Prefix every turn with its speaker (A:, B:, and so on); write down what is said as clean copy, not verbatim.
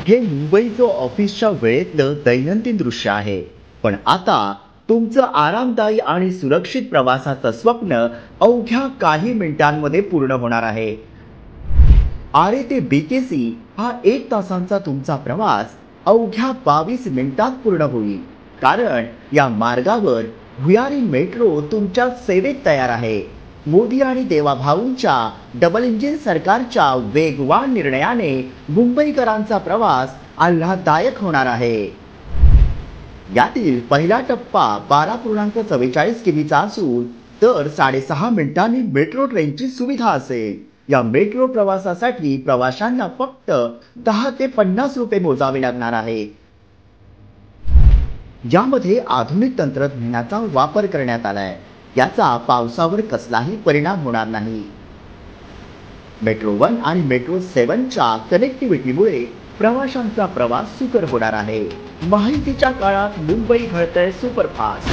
A: हे मुंबईचं ऑफिसच्या वेळेतलं दैनंदिन दृश्य आहे. पण आता तुमचं आरामदायी आणि सुरक्षित प्रवासाचं स्वप्न अवघ्या काही मिनिटांमध्ये पूर्ण होणार आहे. आरे ते बीकेसी हा 1 तासांचा तुमचा प्रवास अवघ्या 22 मिनिटात पूर्ण होईल. कारण या मार्गावर भुयारी मेट्रो तुमच्या सेवेत तयार आहे. मोदी आणि देवाभाऊंच्या डबल इंजिन सरकारच्या वेगवान निर्णयाने मुंबईकरांचा प्रवास आल्हाददायक होणार आहे. यातील पहिला टप्पा 12.44 किमीचा असून तर 6.5 मिनिटांनी मेट्रो ट्रेनची सुविधा असेल. या मेट्रो प्रवासासाठी प्रवाशांना फक्त 10 ते 50 रुपये मोजावे लागणार आहे. यामध्ये आधुनिक तंत्रज्ञानाचा वापर करण्यात आलाय. याचा पावसावर कसलाही परिणाम होणार नाही. मेट्रो 1 आणि मेट्रो 7च्या कनेक्टिव्हिटीमुळे प्रवाशांचा प्रवास सुकर होणार आहे. माहितीच्या काळात मुंबई घडतंय सुपरफास्ट.